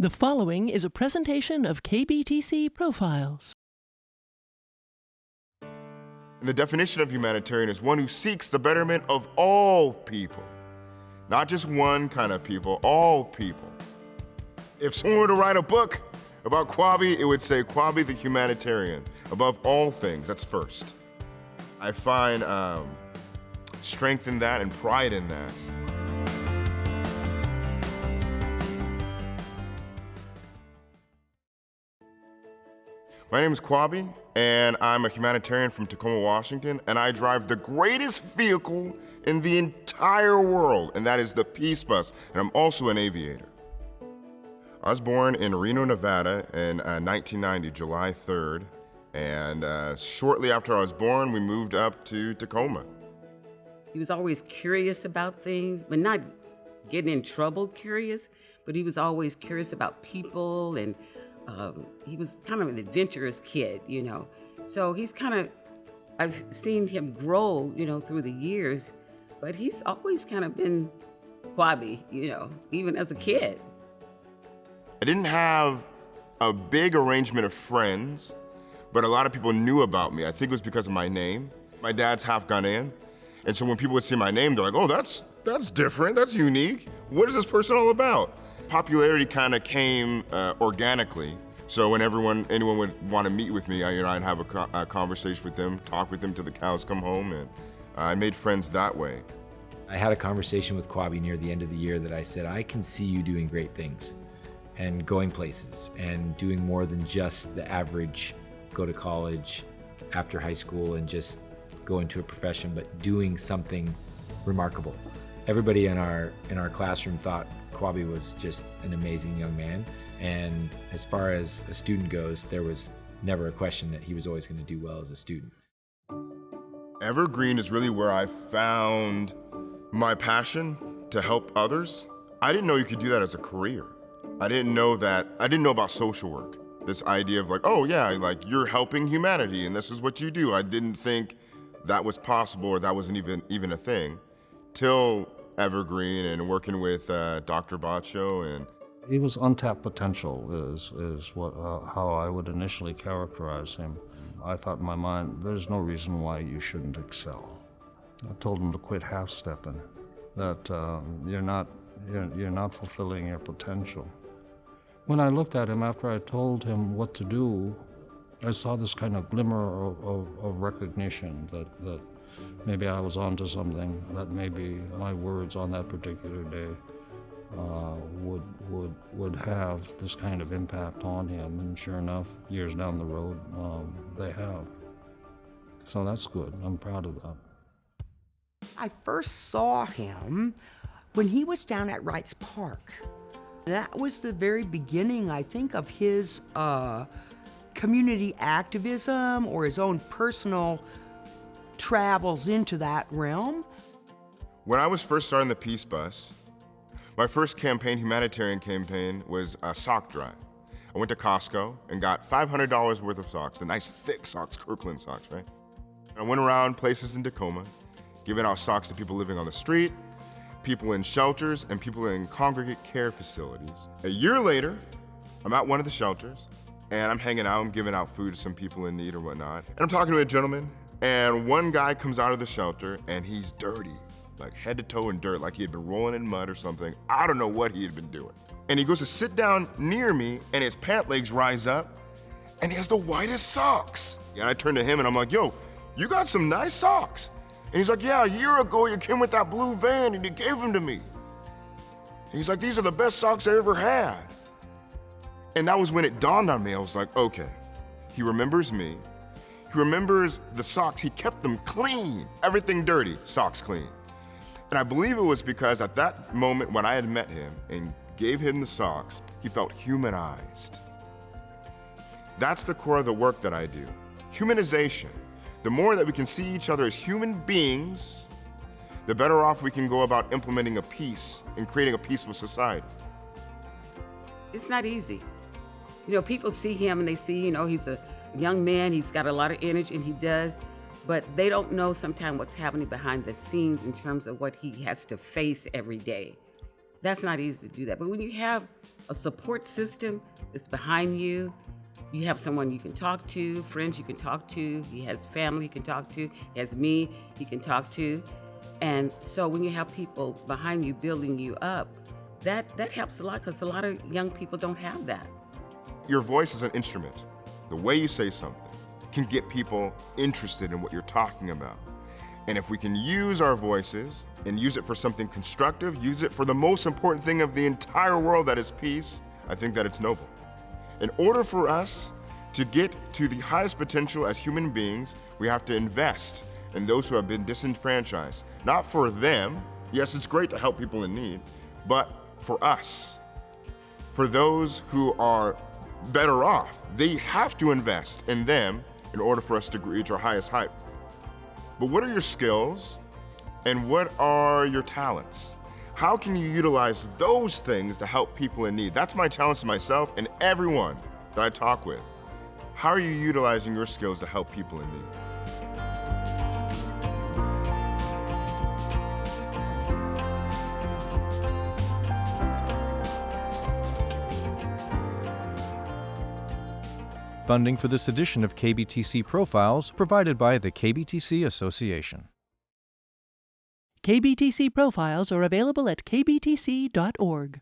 The following is a presentation of KBTC Profiles. And the definition of humanitarian is one who seeks the betterment of all people. Not just one kind of people, all people. If someone were to write a book about Kwabi, it would say Kwabi the Humanitarian. Above all things, that's first. I find strength in that and pride in that. My name is Kwabi, and I'm a humanitarian from Tacoma, Washington, and I drive the greatest vehicle in the entire world, and that is the Peace Bus, and I'm also an aviator. I was born in Reno, Nevada in 1990, July 3rd, and shortly after I was born, we moved up to Tacoma. He was always curious about things, but not getting in trouble curious, but he was always curious about people, and he was kind of an adventurous kid, you know. So I've seen him grow, you know, through the years, but he's always kind of been Kwabi, you know, even as a kid. I didn't have a big arrangement of friends, but a lot of people knew about me. I think it was because of my name. My dad's half Ghanaian, and so when people would see my name, they're like, oh, that's different, that's unique. What is this person all about? Popularity kind of came organically. So when anyone would want to meet with me, I'd have a conversation with them, talk with them till the cows come home, and I made friends that way. I had a conversation with Kwabi near the end of the year that I said, I can see you doing great things and going places and doing more than just the average go to college after high school and just go into a profession, but doing something remarkable. Everybody in our classroom thought Kwabi was just an amazing young man, and as far as a student goes, there was never a question that he was always going to do well as a student. Evergreen is really where I found my passion to help others. I didn't know you could do that as a career. I didn't know about social work. This idea of like, oh yeah, like you're helping humanity and this is what you do. I didn't think that was possible or that wasn't even a thing till Evergreen and working with Dr. Bacho. And he was untapped potential is what how I would initially characterize him. I thought in my mind, there's no reason why you shouldn't excel. I told him to quit half-stepping, that you're not fulfilling your potential. When I looked at him after I told him what to do, I saw this kind of glimmer of recognition that maybe I was onto something, that maybe my words on that particular day would have this kind of impact on him, and sure enough, years down the road, they have. So that's good. I'm proud of that. I first saw him when he was down at Wrights Park. That was the very beginning, I think, of his community activism or his own personal travels into that realm. when I was first starting the Peace Bus, my first humanitarian campaign, was a sock drive. I went to Costco and got $500 worth of socks, the nice thick socks, Kirkland socks, right? I went around places in Tacoma, giving out socks to people living on the street, people in shelters, and people in congregate care facilities. A year later, I'm at one of the shelters, and I'm hanging out, I'm giving out food to some people in need or whatnot. And I'm talking to a gentleman, and one guy comes out of the shelter, and he's dirty, like head to toe in dirt, like he had been rolling in mud or something. I don't know what he had been doing. And he goes to sit down near me, and his pant legs rise up, and he has the whitest socks. And I turn to him, and I'm like, yo, you got some nice socks. And he's like, yeah, a year ago you came with that blue van and you gave them to me. And he's like, these are the best socks I ever had. And that was when it dawned on me. I was like, okay, he remembers me. He remembers the socks. He kept them clean. Everything dirty, socks clean. And I believe it was because at that moment when I had met him and gave him the socks, he felt humanized. That's the core of the work that I do. Humanization. The more that we can see each other as human beings, the better off we can go about implementing a peace and creating a peaceful society. It's not easy. You know, people see him and they see, you know, he's a young man, he's got a lot of energy, and he does, but they don't know sometimes what's happening behind the scenes in terms of what he has to face every day. That's not easy to do that. But when you have a support system that's behind you, you have someone you can talk to, friends you can talk to, he has family you can talk to, he has me he can talk to. And so when you have people behind you building you up, that helps a lot, because a lot of young people don't have that. Your voice is an instrument. The way you say something can get people interested in what you're talking about. And if we can use our voices and use it for something constructive, use it for the most important thing of the entire world, that is peace, I think that it's noble. In order for us to get to the highest potential as human beings, we have to invest in those who have been disenfranchised. Not for them, yes, it's great to help people in need, but for us, for those who are better off. They have to invest in them in order for us to reach our highest height. But what are your skills and what are your talents? How can you utilize those things to help people in need? That's my challenge to myself and everyone that I talk with. How are you utilizing your skills to help people in need? Funding for this edition of KBTC Profiles provided by the KBTC Association. KBTC profiles are available at kbtc.org.